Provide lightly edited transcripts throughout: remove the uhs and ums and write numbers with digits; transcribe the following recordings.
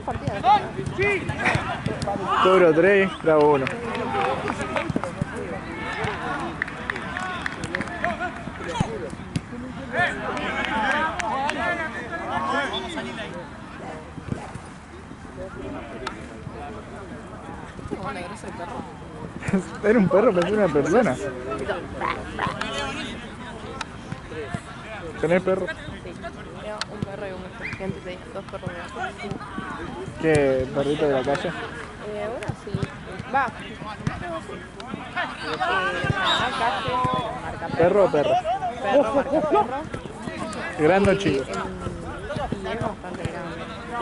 partidas. Cobro 3, grabo 1. Era un perro, pensé en una persona. ¿Tenés perro? Sí, tenía un perro y un gato. Y antes tenía 2 perros de gato. ¿Qué perrito de la calle? Ahora sí. Va. Calle, marca ¿Perro o perro? perro, marca perro. ¿Grande o Y, chico? y es bastante grande.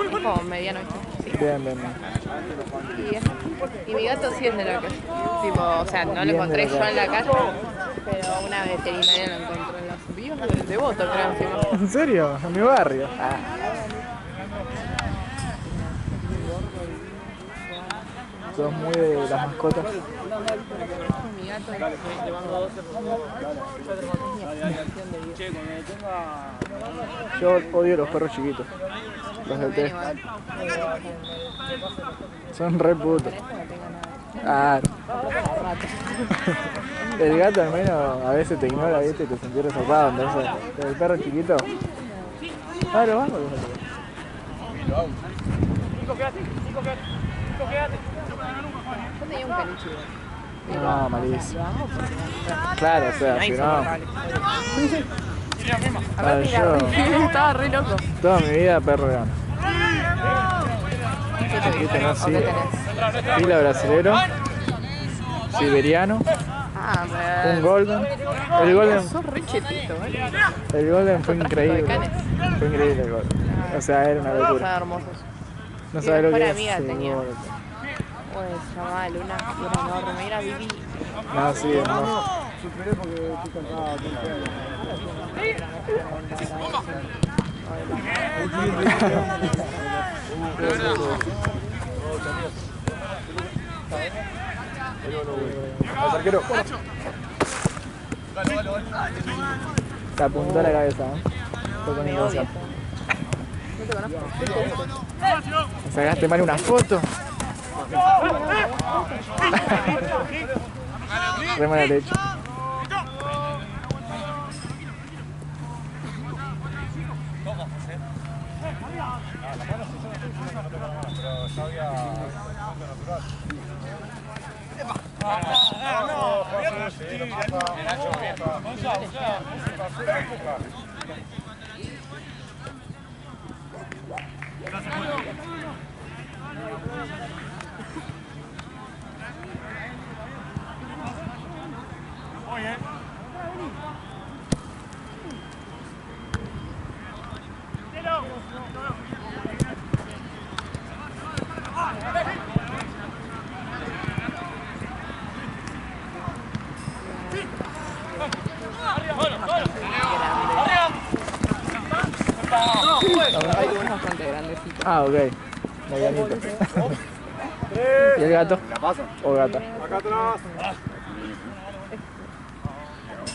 Es como mediano, ¿viste? Sí. Bien, bien, bien. Y mi gato sí es de la calle. Tipo, o sea, no lo Bien encontré de la yo en la calle, pero una veterinaria lo encontró en las vías del Devoto, creo, encima. ¿En serio? En mi barrio. Ah. ¿Sos muy de las mascotas? Mi gato es Yo odio los perros chiquitos. Los detesto. Son re putos. Ah. El gato al menos a veces te ignora, ¿viste? Y te sentís resaltado. Entonces, el perro chiquito. Ah, lo vamos. Yo tenía un caniche. No, malísimo. Claro, o sea, si no. Ah, yo Estaba re loco. toda mi vida perro grande. ¿Qué Aquí tenés, ¿O sí. qué tenés? Fila brasilero, siberiano, Ah, un golden. El golden, sos re chetito, ¿vale? el golden fue increíble. canes. Fue increíble el golden. O sea, era una Son locura. hermosos. No Mi sabes lo que mejor es. amiga el tenía. golden. Pues se llamaba Luna, y era enorme, era Vivi. No, sí, hermoso. Arquero. Te apuntó la cabeza, ¿eh? Fue con Me intención. odia. No te conozco. ¿Me sacaste mal una foto? Re mala leche. Es bastante grandecito. Ah, ok. Medianito. ¿Y el gato? ¿O gata? Acá atrás.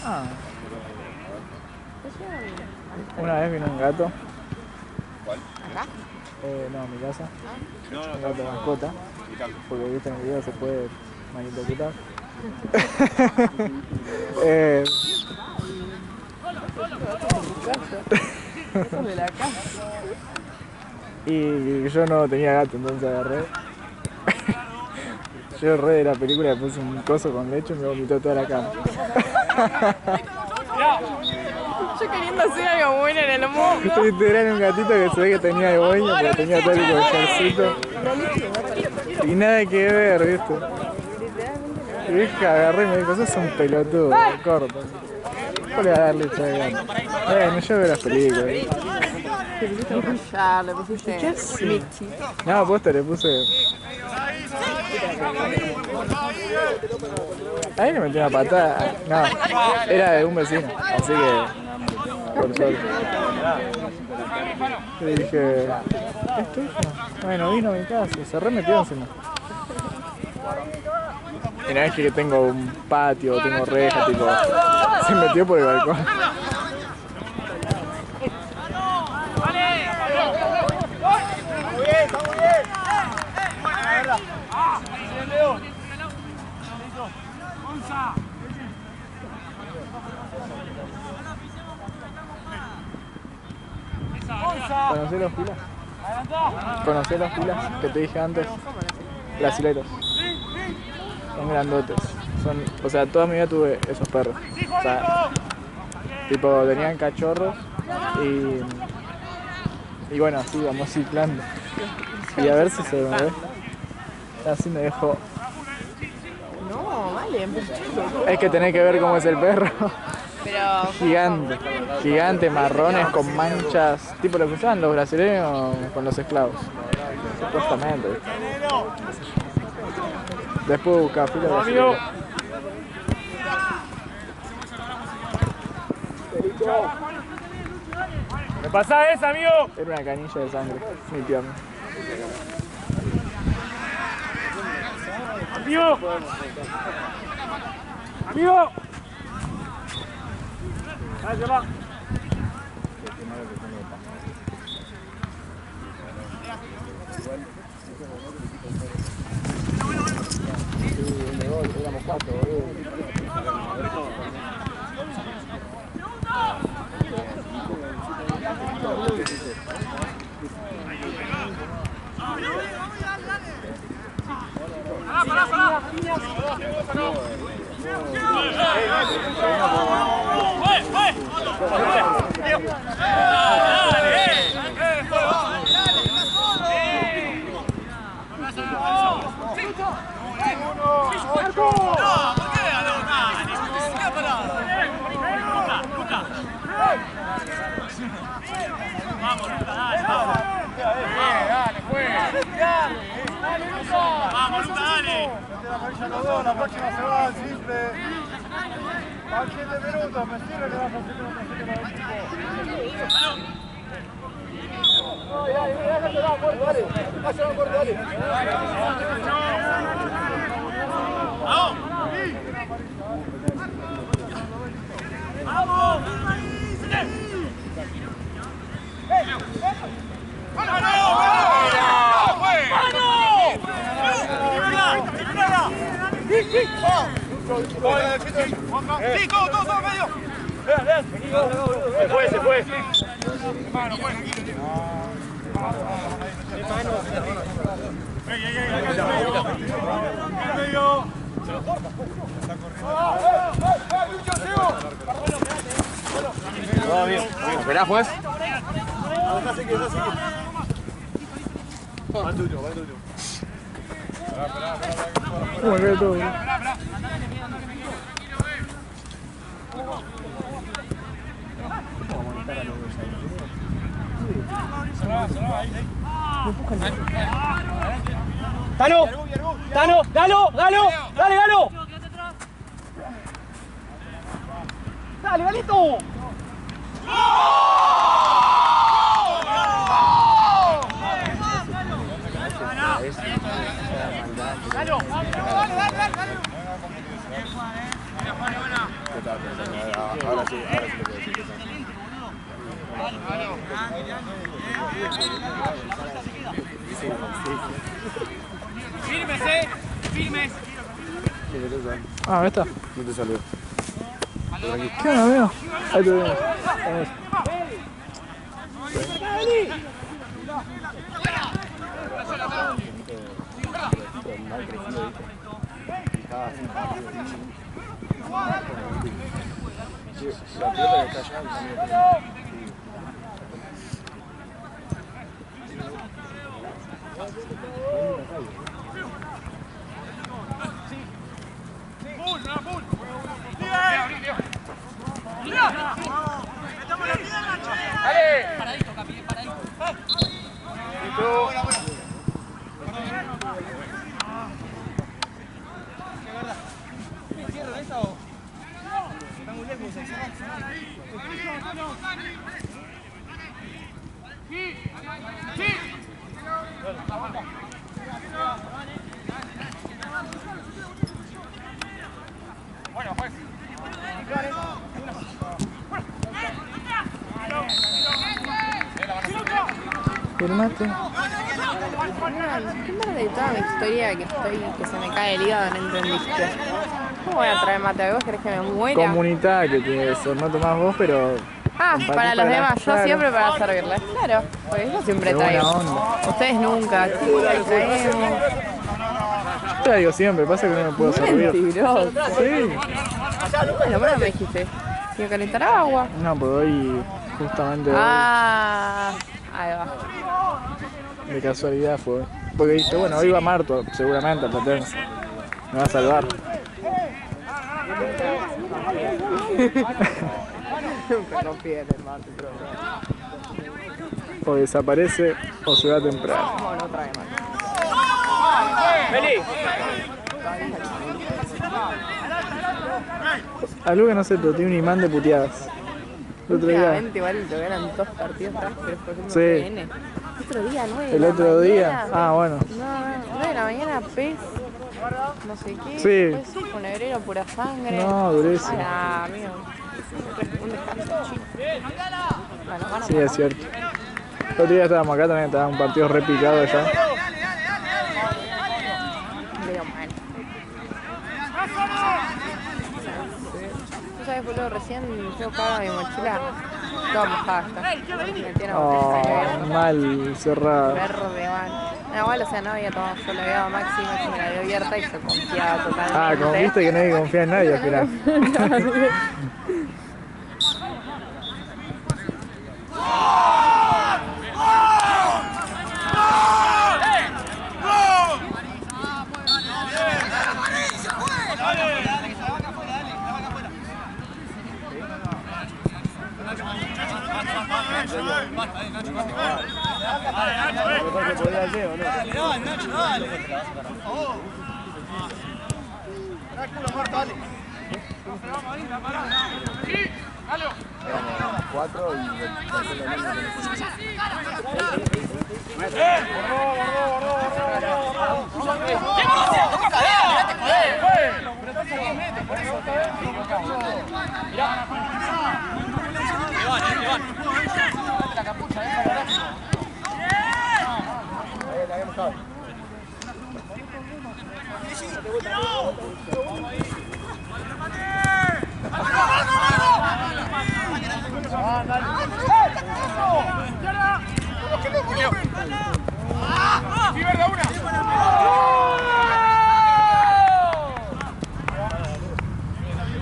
Ah. Una vez vino un gato. ¿Acá? No, en mi casa. Un gato de mascota. Porque viste en el video se puede malinterpretar. Eso de la casa. Y yo no tenía gato, entonces agarré. Yo re de la película le puse un coso con leche y me vomitó toda la cama. Yo queriendo hacer algo bueno en el mundo. Literal un gatito que se ve que tenía de boño, pero tenía todo el collarcito. Y nada que ver, ¿viste? Y vieja agarré y me dijo, sos un pelotudo, corto. ¿Cómo le va a dar leche de gato? Bueno, yo veo las películas. Le pusiste un collar, le pusiste Michi. No, posta, le puse... Ahí le metí una patada. No, era de un vecino, así que... Por suerte. Le dije... ¿Es tuyo? Bueno, vino a mi casa, se remetió encima. Y una vez que tengo un patio, tengo reja, tipo... Se metió por el balcón. Está muy bien. ¿Conocés los pilas? ¿Conocés los pilas que te dije antes? Brasileros. Son grandotes. Son, o sea, toda mi vida tuve esos perros. O sea, tipo, tenían cachorros y bueno, así vamos ciclando. Y a ver si se me ve. Así me dejó. No, vale, es muy chico. Es que tenés que ver cómo es el perro. Pero... Gigante. Gigante, marrones con manchas. Tipo lo que usaban los brasileños con los esclavos. Supuestamente. Después busca fila brasileña. ¿Me pasás esa, amigo? Era una canilla de sangre, mi pierna. ¡Amigo! ¡Amigo! ¡Vaya, va! Éramos 4, boludo. La próxima se va simple. A 7 minutos, me sirve que vas a hacer una Se fue. Esperá, juez. ¿Cómo que todo? ¡Tano! ¡Tano! ¡Galo! ¡Galo! ¡Dale, Galo! ¡Dale, Galito! ¡Galo! Ahora sí lo puedo decir. ¡Firmes, ¡Firmes! Ah, ¿esta? No te salió. ¿Qué onda, amigo? Ahí te vemos. Paradito, Capi, paradito. ¿Cierra esa o? Está muy lejos, bueno, pues. Firmate. ¿Qué mierda de toda mi historia que se me cae el hígado, no entendiste? ¿Cómo voy a traer mate? ¿Vos querés que me muera? Comunidad que tiene que ser, no tomás vos, pero Ah, para los demás, yo claro. siempre para servirles. Claro, porque yo siempre De buena traigo. onda. Ustedes nunca, chicos, ahí traemos. Te digo siempre, pasa que no me puedo servir. Mentiroso. Sí. Bueno, bueno, me dijiste. ¿Iba a calentar agua? No, pues hoy justamente Ah, ahí va. hoy, de casualidad fue. Porque dije, bueno, hoy va Marto, seguramente a Platense. Me va a salvar. Nunca confíen en Marto, pero O desaparece o se va temprano. no, no trae más. Vení. Algo que no sé, pero tiene un imán de puteadas. El otro día. Últimamente igual lo ganan 2 partidos atrás, pero por ejemplo Sí. TN. El otro día, 9 de El la otro día. mañana. Ah, bueno. No, 9 de la mañana, PES, no sé qué. Sí. Después Funebrero, pura sangre. No, durísimo. Ah, amigo. Un descanso chico. Bueno, van a Sí, es cierto. El otro día estábamos acá también, estaba un partido repicado allá. medio mal. ¿Tú sabes, boludo? Recién yo buscaba mi mochila. Toda mojada está. Me metieron Oh, mal cerrado. verde, mal. No, igual, o sea, no había tomado, yo le había dado a Maxi me la había abierta y se confiaba totalmente. Ah, como viste que nadie confía en nadie al final.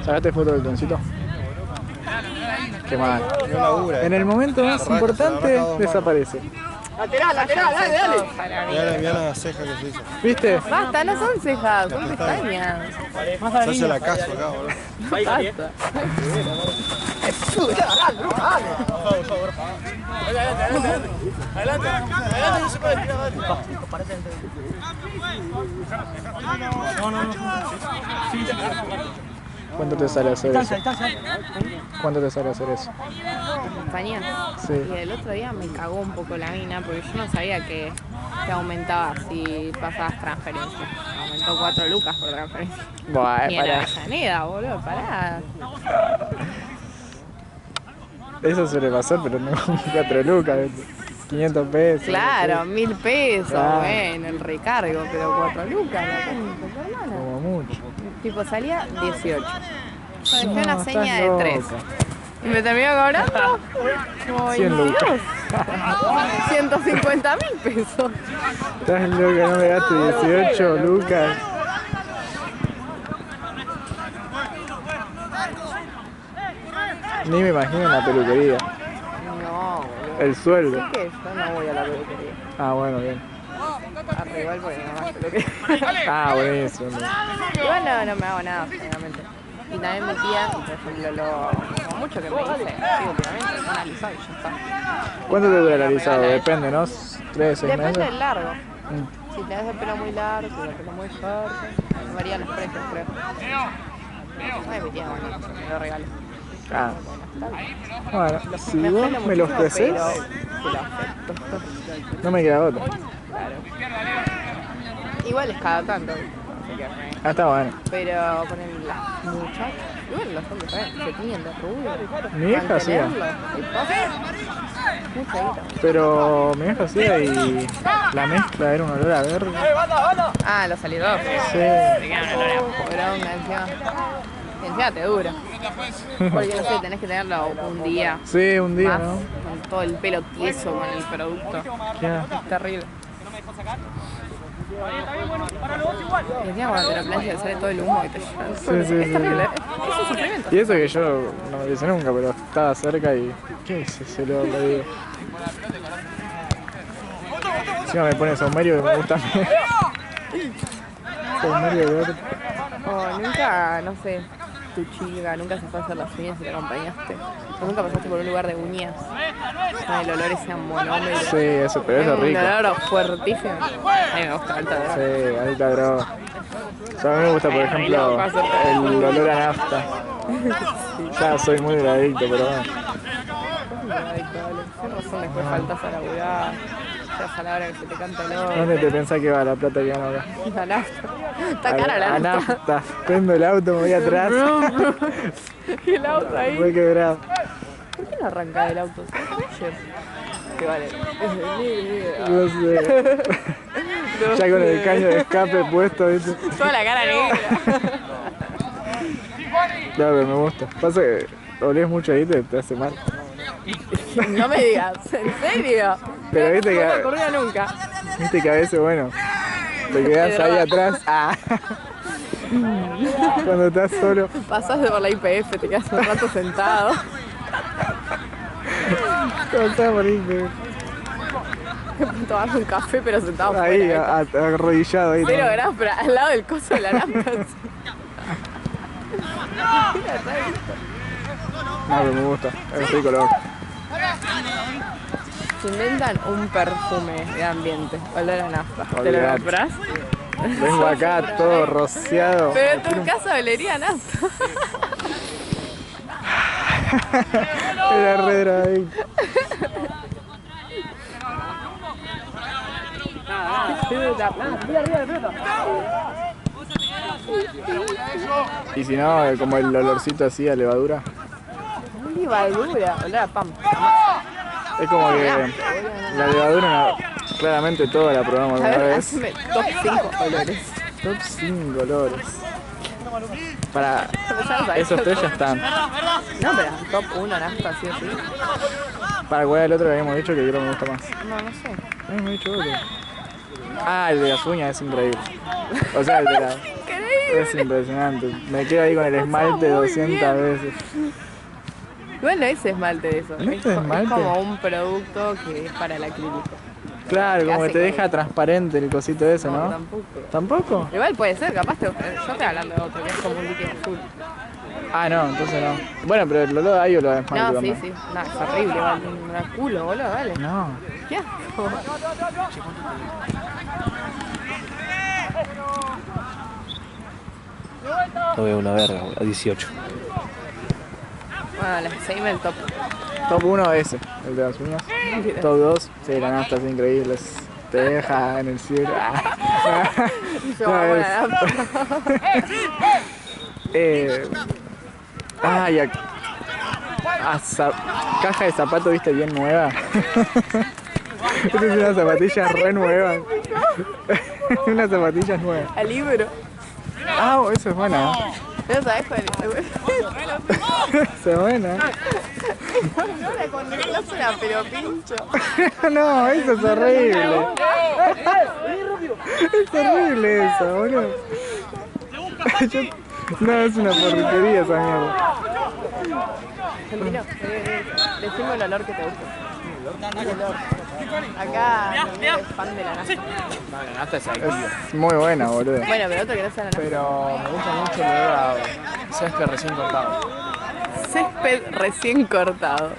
¿Sacaste foto del toncito? Qué mal. En el momento más importante desaparece. Lateral, lateral, dale, dale. Mirá la ceja que se hizo. ¿Viste? Basta, no son cejas, son pestañas. Se hace la casa acá, boludo. Basta. Adelante, adelante, no se puede tirar, dale. ¿Cuánto te sale hacer eso? ¿Cuánto te sale hacer eso? España. Sí. Y el otro día me cagó un poco la mina porque yo no sabía que aumentaba si pasabas transferencia. Aumentó 4 lucas por transferencia. Bueno, Ni en pará. Avellaneda, boludo, pará. Eso suele pasar, pero no con 4 lucas, 500 pesos. Claro, 1000 pesos, Claro. bueno, el recargo, pero 4 lucas, la concha, hermana. Como mucho. Tipo salía 18. Yo dejé No, una seña estás de 3. loca. Y me terminó cobrando como 100 lucas. 22. 150.000 pesos. Estás loca, no me gastes 18 lucas. Ni me imagino la peluquería. No, boludo. El sueldo. ¿Por qué? Yo no voy a la peluquería. Ah, bueno, bien. Igual porque no más peluquería. Ah, buenísimo. Igual no me hago nada, generalmente. Y también mi tía, por ejemplo, lo mucho que me dice, sí, últimamente, un alisado y ya está. ¿Cuánto te dura el alisado? Depende, ¿no? 3, 6 Depende meses. del largo. Mm. Si tenés el pelo muy largo, si tenés el pelo muy corto, varían los precios, creo. Ay, mi tía, bueno, me lo regalo. Ah, Bueno, está bien. bueno, si Me vos suena me los muchísimo, ofreces, pero se lo acepto. no me queda otra. Claro. Igual es cada tanto. Así que, Ah, está bueno. pero ponen las muchachas. Igual los hombres también se tiñen de rubio. Mi hija hacía. Mantenerlo, ¿qué pasa? Mucha guita. Pero mi hija hacía y la mezcla era un olor a verde. Ah, los salidores. Sí. Poronga encima. Y encima te dura. Porque no sé, tenés que tenerlo un día. Sí, un día, más, ¿no? con todo el pelo tieso con el producto. Ya. Es terrible. Y encima cuando te lo planchas sale todo el humo y te lleva el suelo. Sí, sí, Es sí. terrible. Es un sufrimiento. Y eso que yo no me lo hice nunca, pero estaba cerca y... ¿Qué es ese loco, digo? Encima me pone Saumerio que me gusta a mí. Saumerio de oro. Oh, nunca, no sé, tu chica, nunca se fue a hacer las uñas y te acompañaste. O nunca pasaste por un lugar de uñas. Con el olor ese a monómetro. Sí, eso, pero eso es rico. Un olor fuertísimo. A mí me gusta alta droga. Sí, alta droga. O sea, a mí me gusta, por ejemplo, el olor a nafta. Ya soy muy drogadicto, pero bueno. Sin razón después faltas a laburar. Ya a la hora que se te canta el oro. ¿Dónde te pensás que va la plata que gano acá? La nafta. Está cara la A nafta. nafta. Prendo el auto, me voy atrás. Y el auto ahí. Voy quebrado. ¿Por qué no arranca el auto? Que vale. No sé. Ya con el caño de escape puesto, ¿viste? Toda la cara negra. No, pero me gusta. Pasa que olés mucho ahí te hace mal. No me digas, ¿en serio? Pero viste No me que, ocurrió nunca. viste que a veces, bueno, te quedás ahí atrás. Ah. Cuando estás solo. Pasás por la IPF, te quedas un rato sentado. Cuando estás por ahí, Tomás un café, pero sentado ahí fuera. arrodillado. Ahí, 0 ¿no? grados, pero al lado del coso de la nafta. No, pero me gusta. Es rico loco. Se inventan un perfume de ambiente, olor a nafta. ¿Te lo Olvidate. comprás? Vengo acá todo rociado. Pero en tu casa olería a nafta. Era re drogadicto. Y si no, como el olorcito así a levadura. Levadura, olor a pan. Es como que la levadura, claramente toda la probamos A una ver, vez. hazme top 5 olores. Top 5 olores. Para Ya no sabés. esos tres ya están. No, pero top 1 nafta, sí o sí. Para cuál el otro que habíamos dicho que creo que me gusta más. No, no sé. Habíamos dicho otro. Ah, el de las uñas es increíble. O sea, el de la... Increíble. Es impresionante. Me quedo ahí con el esmalte 200 veces. Igual no es esmalte de eso. ¿No es Es esmalte? como un producto que es para el acrílico. Claro, ¿Qué como que hace te que- deja transparente el cosito ese, ¿no? Tampoco. ¿Tampoco? Igual puede ser, capaz yo estoy hablando de otro, que es como un líquido azul. Ah, no, entonces no. Bueno, pero el olor ahí o lo de esmalte No, sí, también. sí. No, es horrible, igual. Un culo, boludo, vale. No. ¿Qué asco? No veo una verga, a 18. Bueno, seguime el top. Top 1 ese, el de las uñas. Top 2, sí, la nafta es increíble. Te deja en el cielo. Ah. Yo No, amo es- la nafta. Ay, caja de zapatos, viste, bien nueva. Esta es una zapatilla re nueva. Unas zapatillas nuevas. Al libro. Ah, eso es buena. ¿No sabes cuál es? Eso es buena. No la conocen, pero pincho. No, eso es horrible. Es horrible eso, boludo. No, es una porquería esa mierda. Santino, decime el olor que te gusta. El olor. Acá no eres fan de la nafta. La nafta es Es muy buena, boludo. Bueno, pero otro que no sea la nafta. pero me gusta mucho el olor a césped recién cortado. Césped recién cortado.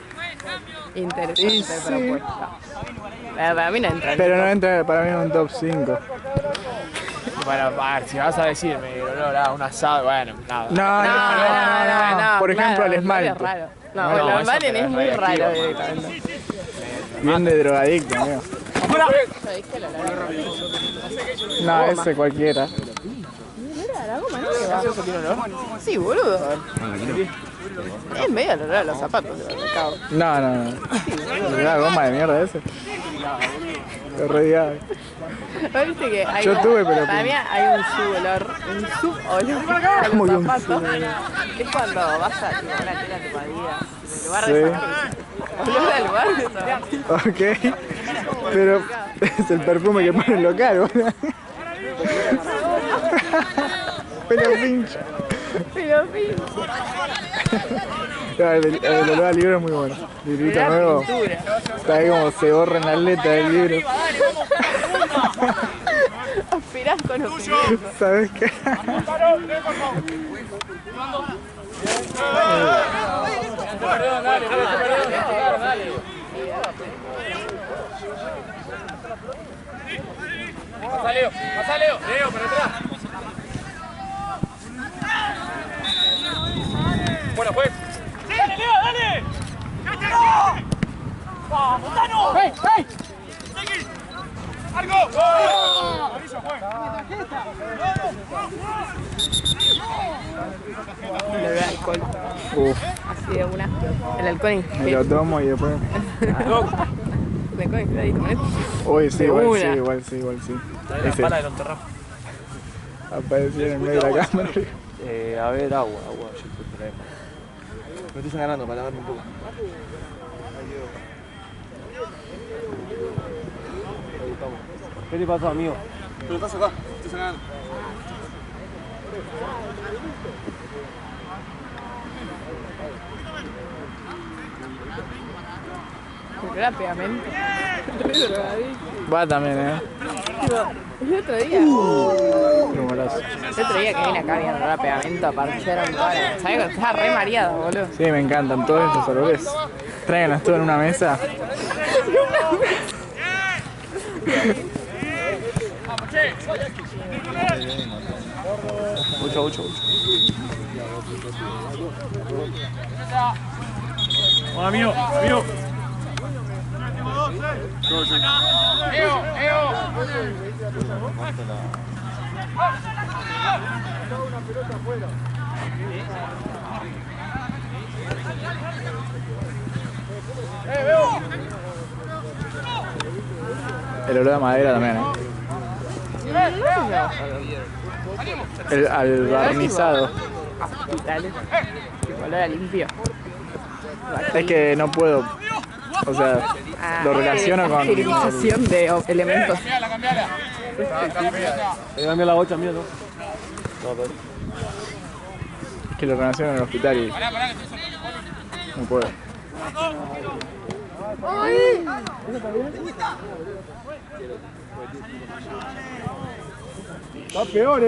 Interesante Y sí. propuesta. Para mí no entra. en Pero el no top. entra para mí en un top 5. Bueno, a ver, si vas a decirme el olor a un asado, bueno, nada. No. Por ejemplo, claro, el esmalte. Es raro. No, No, el eso esmalte pero es es muy raro radioactivo. directamente. Bien de drogadicto, amigo. Yo dije el olor. No, ese cualquiera. Mira, la goma no se va. ¿Eso tiene olor? Sí, boludo. Es medio el olor a los zapatos del mercado. No. La goma de mierda ese. Lo redigado. ¿Viste que hay Yo tuve, pero para mí hay un subolor a ¿Cómo que los un zapatos. subolor? Es cuando vas a tipo, una tienda de Padilla, en el lugar Sí. de zapatos. Olor al lugar de zapatos. Ok. Pero es el perfume que pone el local, boludo. Pelo pincho. Pero fin, No, el olor al libro es muy bueno. Librito era nuevo. pintura. Está ahí como se borra en la letra del libro. Aspirás con opinión. ¿Sabes qué? Pasa Leo, Leo, para atrás. Bueno, pues. ¡Dale, Leo, dale! ¡Vamos, Tano! ¡Hey, hey! ¡Seguí! ¡Argo! ¡Amarillo fue! El olor a alcohol. Uf, Así de una. El alcohol me lo tomo y después. El alcohol inspirado. Uy, sí, De igual una. sí, igual sí. La Ese pala de los terramos. apareció en el medio de la cámara. A ver, agua, yo te traigo. Me estoy ganando para lavarme un poco. ¿Qué te pasó, amigo? Pero estás acá, estoy sacando. El olor a pegamento. Re drogadicto. Va también, Tipo, el otro día. Qué golazo. El otro día que vine acá viendo olor a pegamento, parchearon toda la. ¿Sabes? Estaba re mareado, boludo. Sí, me encantan todos esos olores. Tráiganlos todos en una mesa. Mucho. Hola, amigo. El olor a madera también, El al barnizado. Dale. Olor a limpio. Es que no puedo. O sea, lo relaciono con. Esterilización de elementos. Cambia la bocha, mía, ¿no? Que lo relaciono en el hospital y. No puedo. Está peor,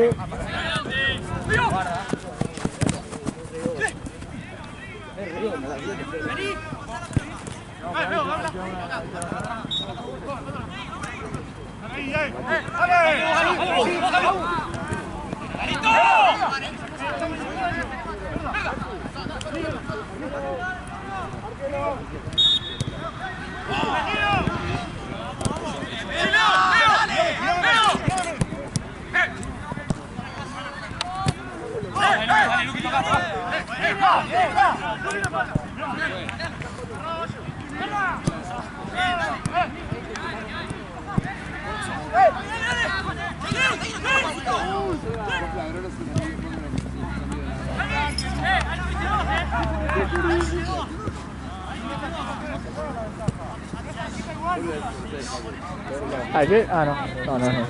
¿Ah, qué? Ah, no. No.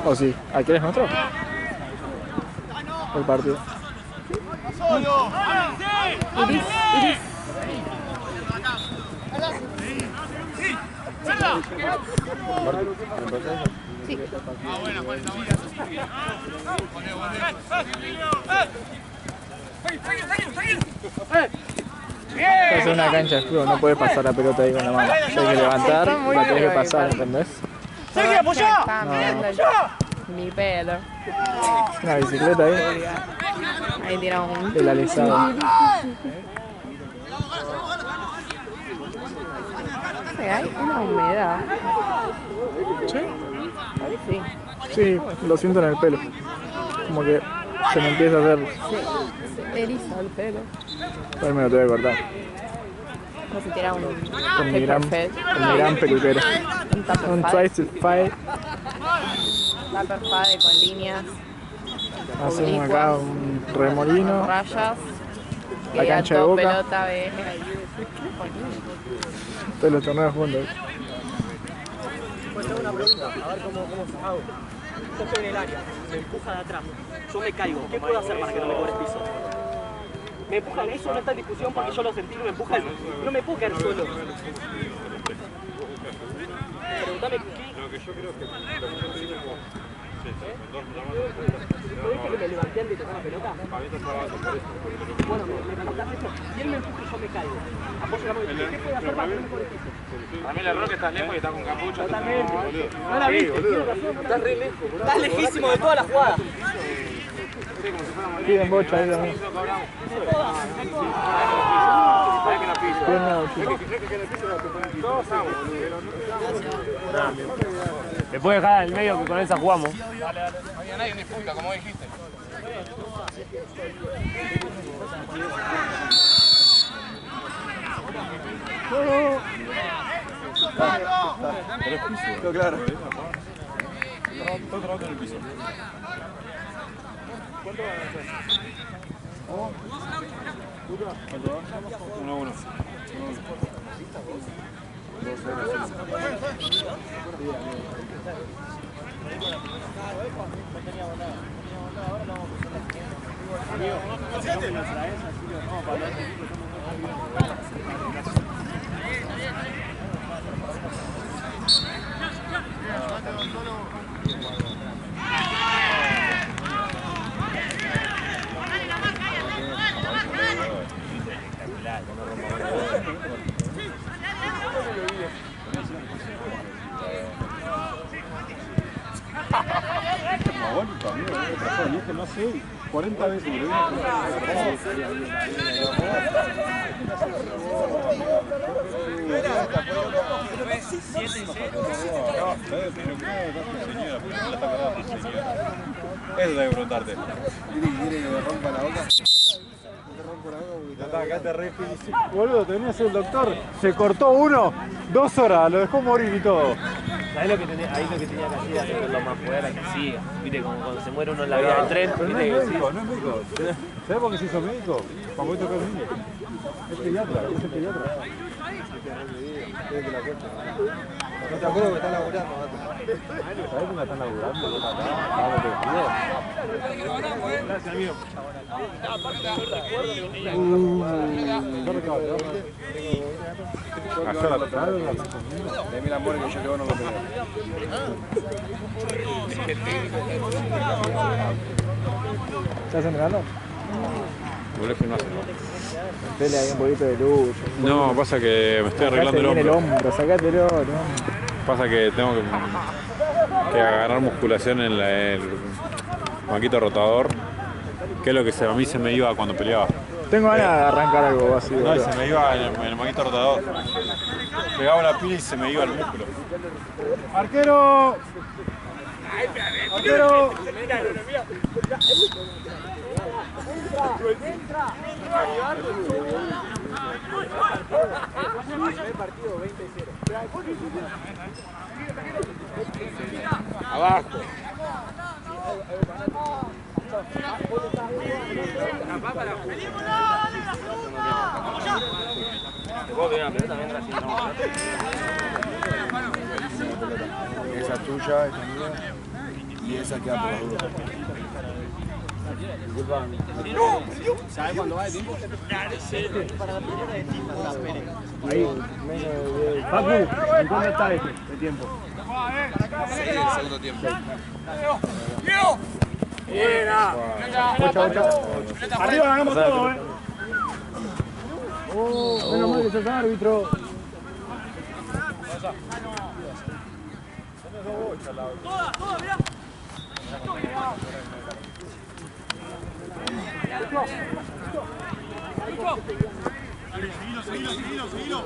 ¿O sí? ¿Aquel es nuestro? El partido. Iris. Sí. Es una cancha de fútbol, no puedes pasar la pelota ahí con la mano. Tienes que levantar, la tenés que pasar, ¿entendés? ¡Sigue, apoyá! Estaban mirando mi pelo. Una bicicleta ahí, Ahí tiramos un. el alisado. Hay una humedad. ¿Sí? Sí. Sí, lo siento en el pelo. Como que Se me empieza a hacer. Se eriza el pelo. Pues me lo tengo que cortar. No se tira un Con mi gran peluquero. Un tupper Un fade. twisted fade. Tupper fade con líneas. Hacemos acá un remolino. Rayas. La cancha de Boca. Pelota, ve. Todos los torneos juntos. Pues tengo una pregunta, a ver cómo hago. Yo estoy en el área, me empuja de atrás, yo me caigo, ¿qué puedo hacer para que no me cobres piso? Me empuja, eso no está en discusión porque yo lo sentí, me empuja, no me puedo caer solo. Preguntame qué. Lo que yo creo que ¿no viste que me levanté antes de tocar la pelota? Bueno, me preguntaste eso, y él me empuja y yo me caigo. Apoyo la mano y ¿qué puedo hacer para que no me cobres piso? Para mí el error que estás lejos y estás con capucha. Totalmente. No la viste, estás re lejos, boludo. Estás lejísimo de toda la jugada. Piden bocha ahí también. Me puede dejar en el medio que con esa jugamos. Dale. No había nadie ni punta, como dijiste. Claro. Estoy trabajando en el piso. ¿Cuánto van a hacer? 1-1. No sé, 40 veces me lo eso debe preguntarte. ¿Quiere que me rompa la boca? Acá te re felicito. Boludo, te venía a ser el doctor. Se cortó uno, 2 horas, lo dejó morir y todo. ¿Sabés lo que tenía, ahí lo que tenía que hacer es hacerlo más fuera que siga? Viste, como cuando se muere uno en la vía del tren. Pero no ¿viste? es médico, no es médico. ¿Sabés por qué se hizo médico? Para poder tocar niños. Es pediatra, es el pediatra. No te acuerdo que está laburando. ¿Sabés que me están laburando? Gracias, amigo. ¿Cayó la total? Deme el amor que yo creo no lo tengo. ¿Estás entrenando? Volví al gimnasio. Metele ahí un poquito de luz. No, pasa que me estoy arreglando el Sacate bien hombro. el hombro, sacátelo, ¿no? Pasa que tengo que agarrar musculación en el banquito rotador, que es lo que a mí se me iba cuando peleaba. Tengo ganas de arrancar algo así. No, y boludo. se me iba en el banquito rotador. Pegaba la pila y se me iba el músculo. ¡Arquero! ¡Arquero! Abajo. Esa es tuya, esta es mía. Y esa queda por la duda. ¿Sabés cuándo va el tiempo? Para la primera de FIFA, la Pérez. Ahí, menos de... Facu, ¿en cuánto está este de tiempo? Sí, el segundo tiempo. Arriba ganamos todo, Menos mal que sos árbitro. Seguilo.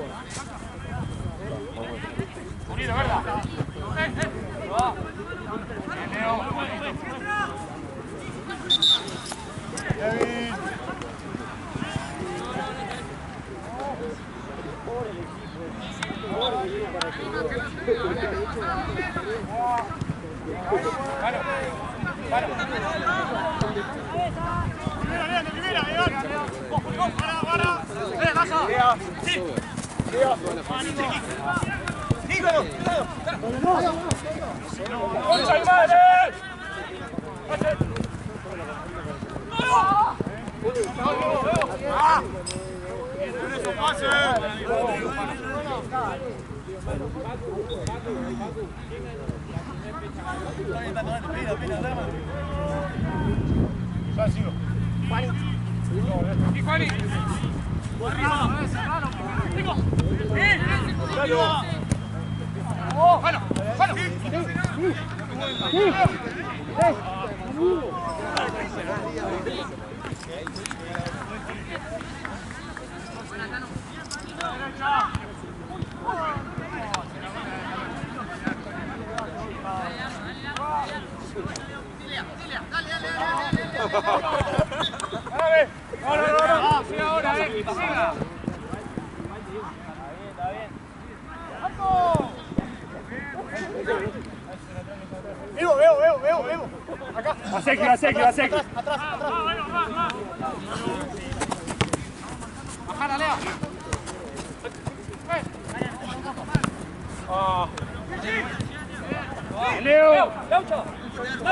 Leo.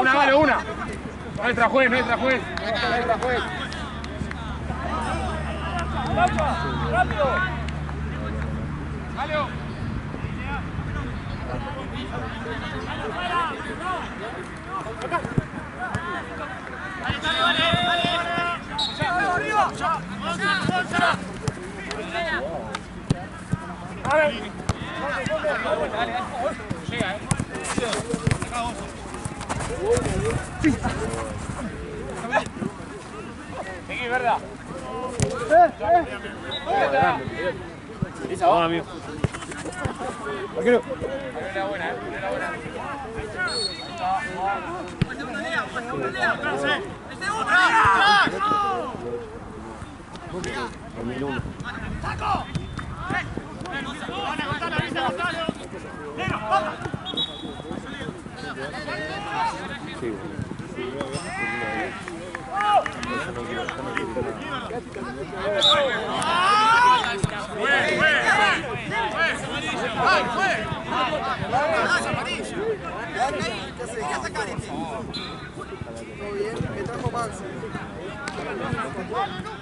Una, vale, una. No entra juez, no entra juez. ¡Rápido! Leo. Seguí, ¿verdad? Esa va, amigo. Arquero. Era buena, era buena.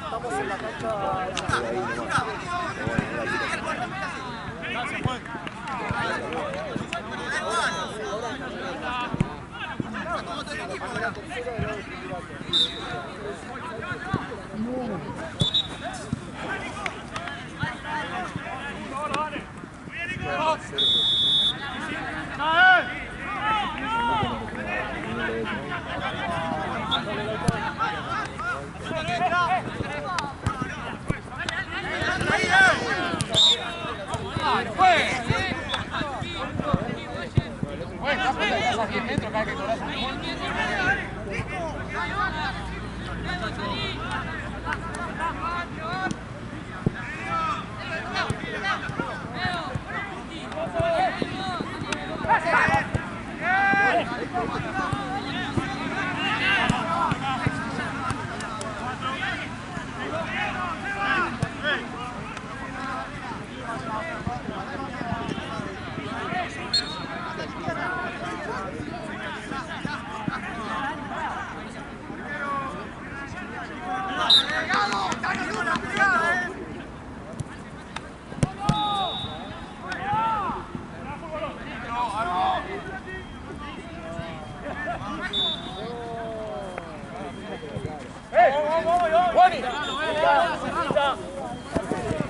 Estamos en la cancha.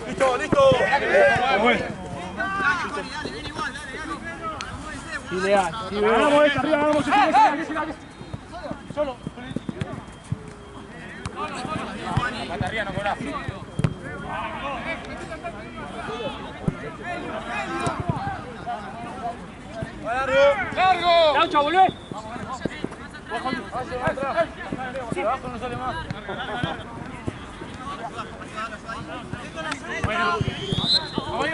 Listo, listo. Ideal. Vamos esta, arriba, vamos. Solo. Batería, no cobrás. ¡Largo! ¡Laucha, volvé! Abajo no sale más. Bueno. Voy.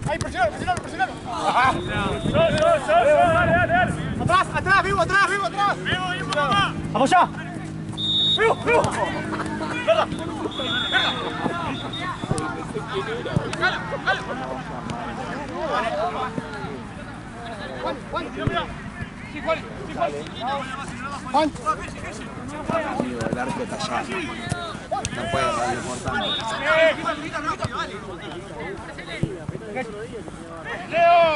Ahí, presionalo. Atrás, vivo, atrás. ¡Vamos ya! ¡Vivo! Juan. El arco tallado. No puede darle por tanto. ¡Leo!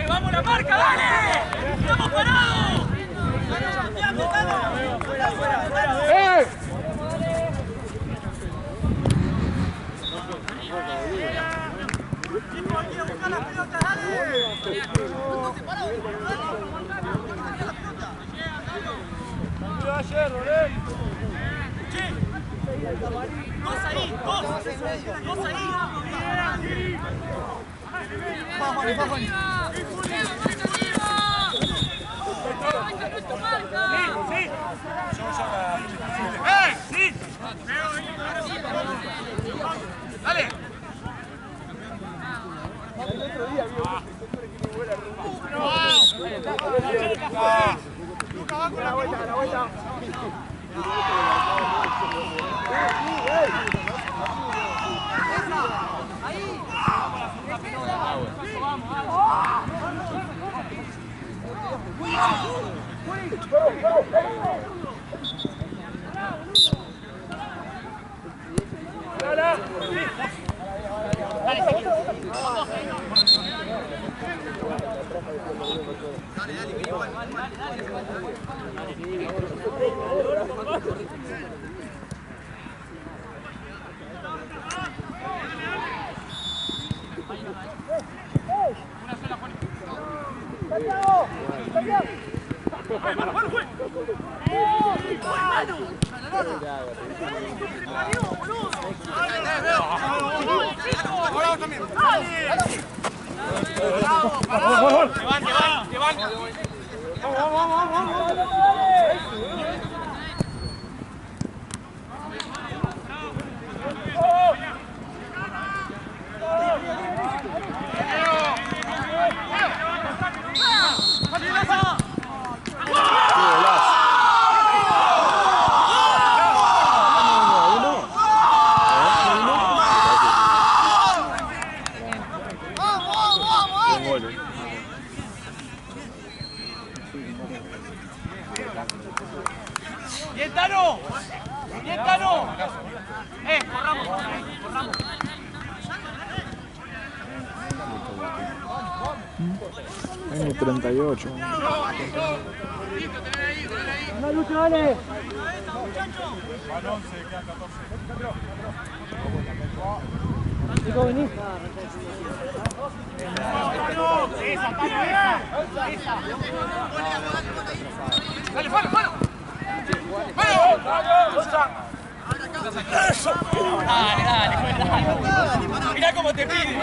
¡Vamos la marca, dale! ¡Estamos parados! Dos ahí. ¡Sí! ¡Dale! Luca, va con la vuelta. Tengo 38. ¡Una lucha, dale! Balón se queda 14. Chico, vení. ¡Dale, ¡Mano! ¡Eso! Dale. Mirá cómo te pide.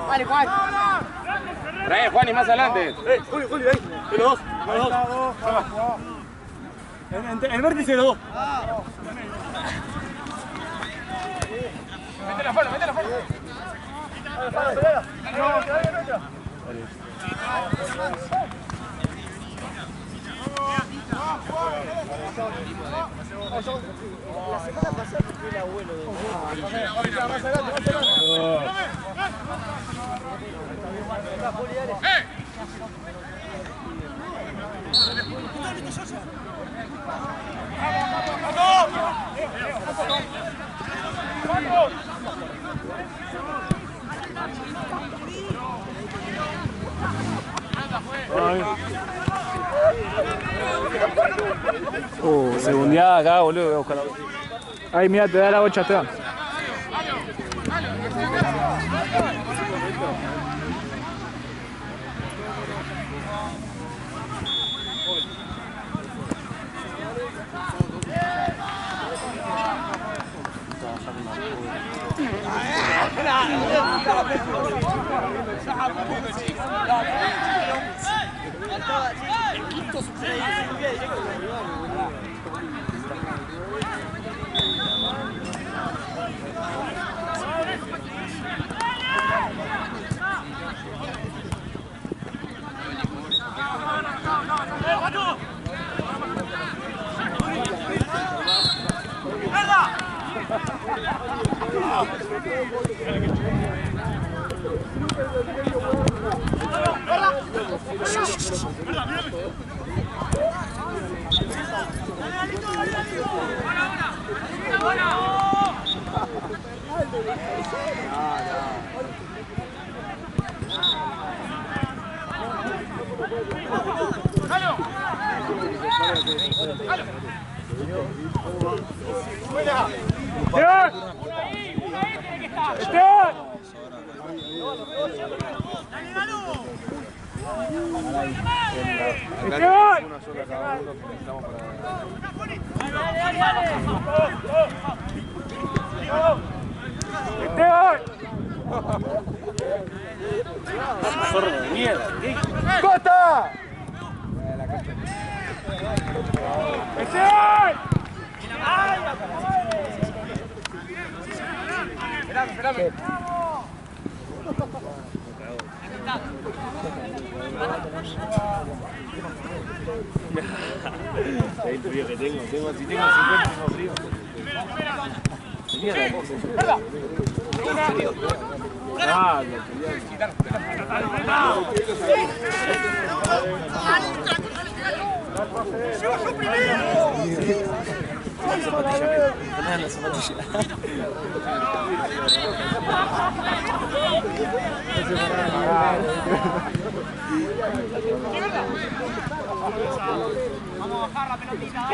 Vale, Juan. Trae, Juan, y más adelante. Julio, ahí. De los dos. El vértice de los dos. Métela afuera. La semana pasada fue el abuelo de Segundeada acá, boludo, voy a buscar la... Ay, mira, te da la bocha, Esteban. el quinto sucede. ¡Costa! Esperame. El frío que tengo, si tengo 50 tengo frío. Tenía la cosa. Ah, Vamos a bajar la pelotita.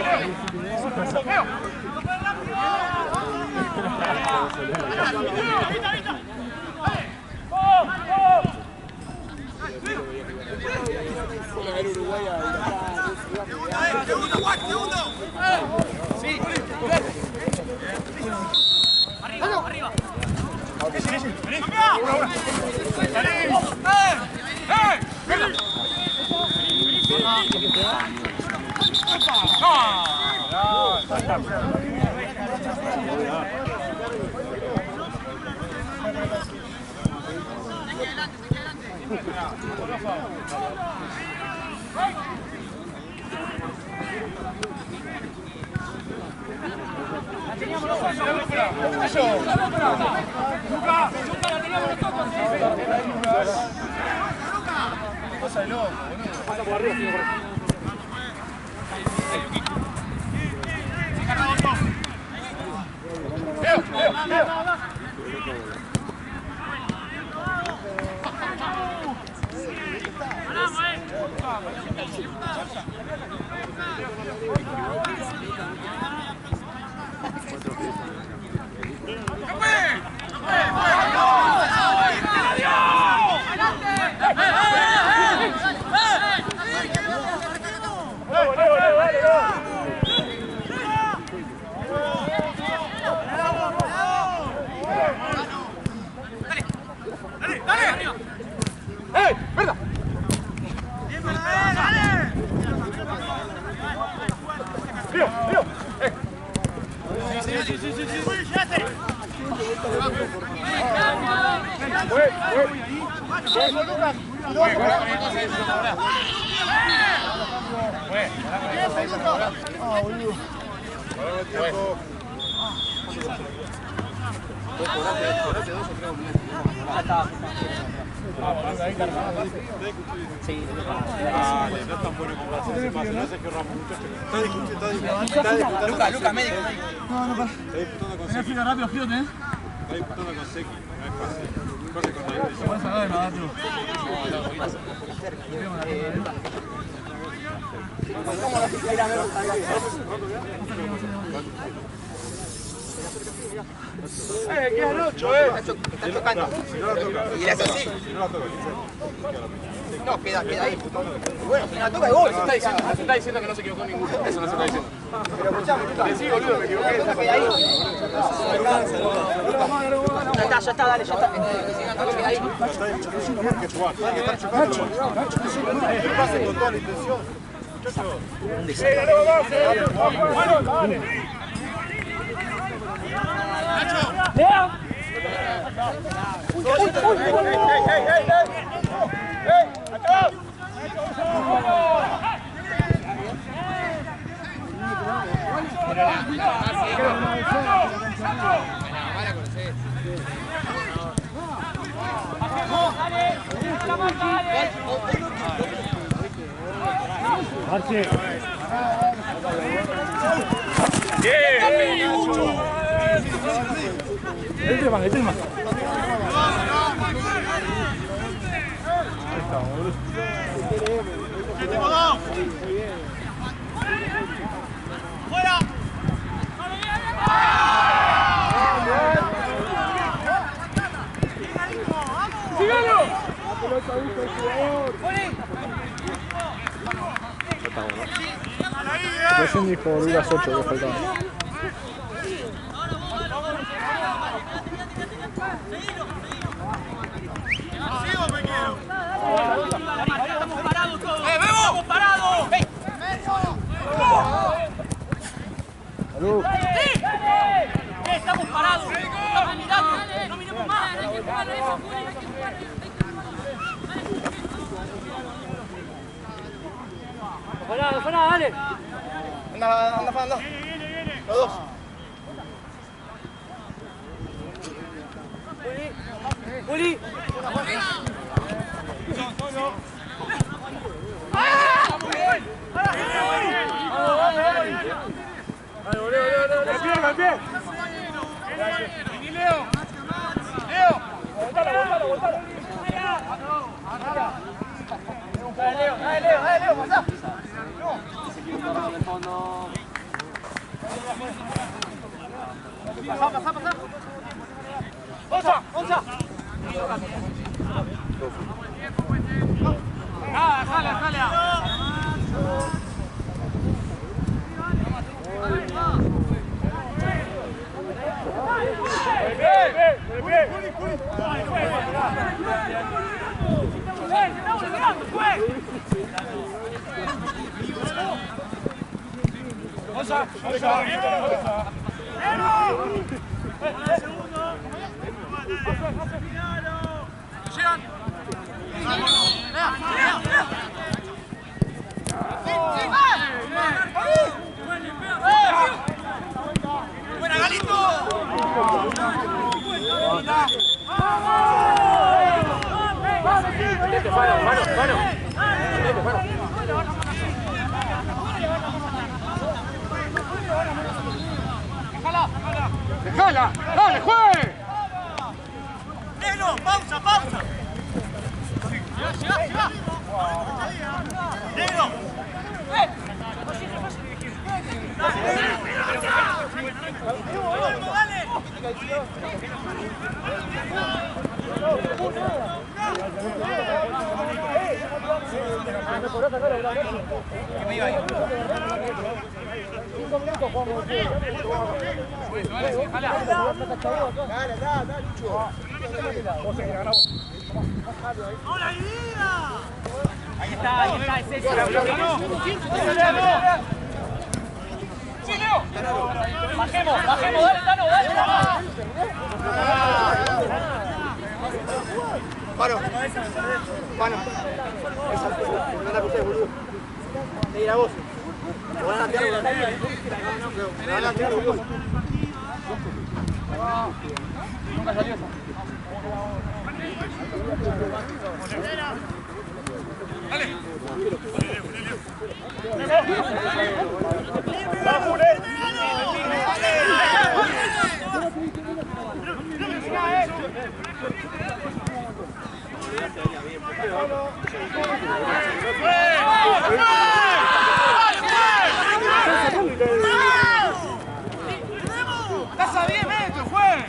Arriba, arriba. Pasa de loco, boludo. Pasa por arriba, tío. Sí, Luca, médico. No, para. Tenés frío rápido, fíjate, ¿eh? Está disputando con Seki, no es fácil. Corre con la Se puede sacar de nada, tío. Queda el 8, Está chocando. Y le hace así. No, queda ahí. Bueno, si la toca de gol. Se está diciendo que no se equivocó ninguno. Eso no se está diciendo. Pero escuchame, Luca. Sí, boludo, me equivoqué. La toca queda ahí. Ya está, dale, ya está. La toca queda ahí. Pase con toda la intención. Recién dijo Lucas 8 que faltaba. ¡Estamos parados! Salud. ¡Estamos parados! ¡Estamos mirando! ¡No miremos más! No fue nada, dale. Anda. Los dos. Juli. ¡Bien, bien! ¡Y Leo! ¡Leo! ¡Aguantalo! ¡Dale, Leo! ¡Pasá! ¡Pasá! ¡Onza! ¡Jala! ¡Buena, Galito! ¡Dejala! ¡Dale, juegue! ¡Negro! ¡Pausa! ¡Llega! ¡Negro! Ahí está, es ese. ¡Sí, Leo! Bajemos, dale, Tano, dale. Paro. No la puse, boludo. Mira vos. Adelante algo, está bien. Adelante algo, vos. Nunca salió esa. Dale. ¡Estás a 10 metros, juez!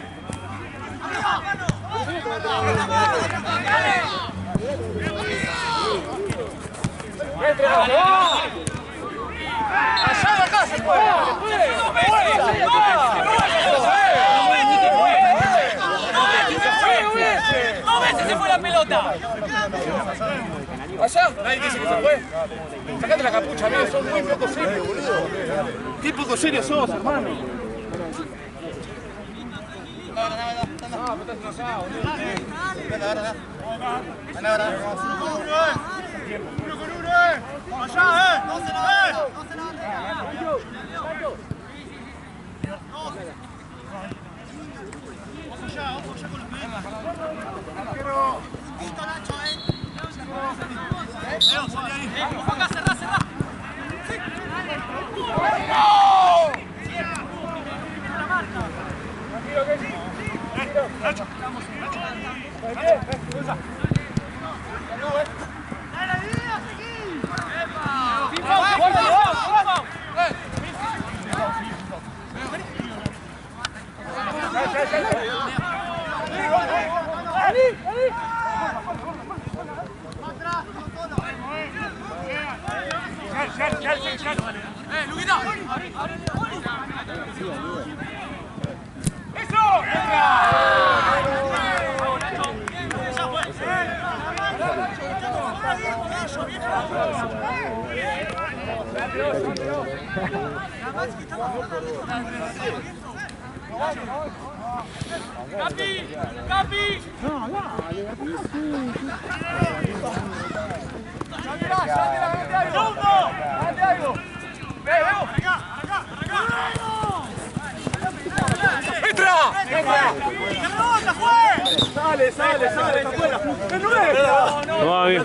¡Allá de acá se puede! ¡2 veces se fue la pelota! ¿Allá? Nadie dice que se fue. Sacate la capucha, amigo, sos muy poco serio, boludo. Qué poco serio sos, hermano. No, pero estás enojado, boludo. Uno con uno, allá, no se la ve. Ojo ya con los pies. Listo, Nacho, Leo, salí ahí. Acá, cerrá, cerrá. Tranquilo, que sí. Nacho. Nacho. ¡Dale, vida, seguí! ¡Luguita! ¡Eso! ¡Capi! ¡Capi! ¡Sale, sale, sale! ¡Está afuera! ¡Es nuestra! No, bien.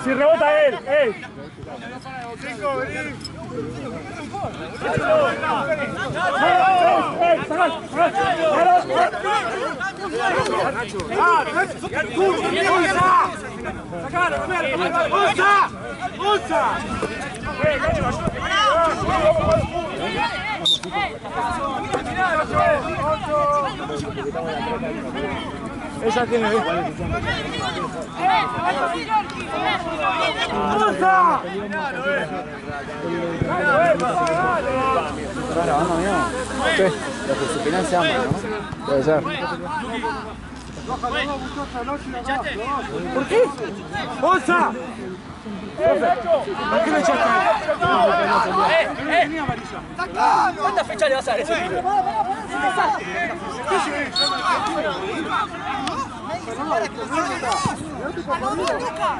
Si rebota él, ella tiene. ¿Estás grabando, amigo? Sí. Los que se pelean se aman, ¿no? Puede ser. ¿Por qué? ¡Onza! ¿Por qué le echaste? ¿Cuántas fechas le vas a dar a ese pibe?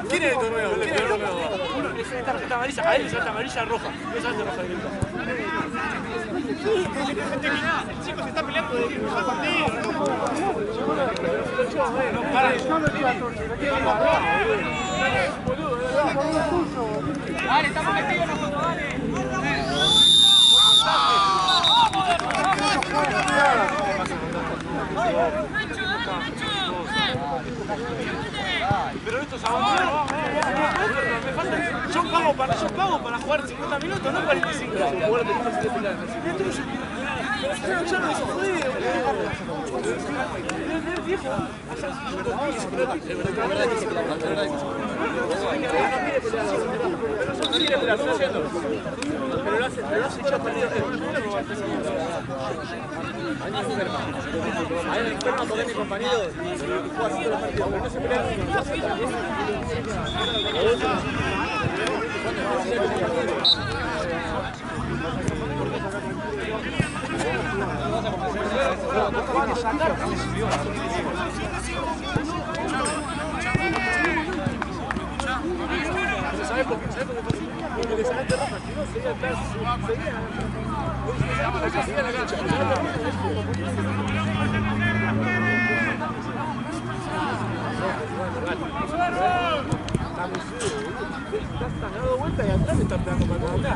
¿Quién es el torneo? ¿Quién es el torneo? Esa tarjeta amarilla, a él le salta amarilla roja. No salta roja directa. El chico se está peleando de empezar contigo. No, para. Dale, estamos contigo nosotros, dale. Pero esto es abandonado. Yo pago para jugar 50 minutos, no 45. Ya no es jodido. Viejo. Pero lo hace echar perdido. Hay un enfermo con mi compañero y jugó así los partidos, pero no se pelea. ¿Sabes por qué? ¿Sabes por qué pasa? Porque le sacaste roja, si no seguía atrás, seguía la cancha. Está muy seguro, estás dando vuelta y atrás le estás pegando para acá.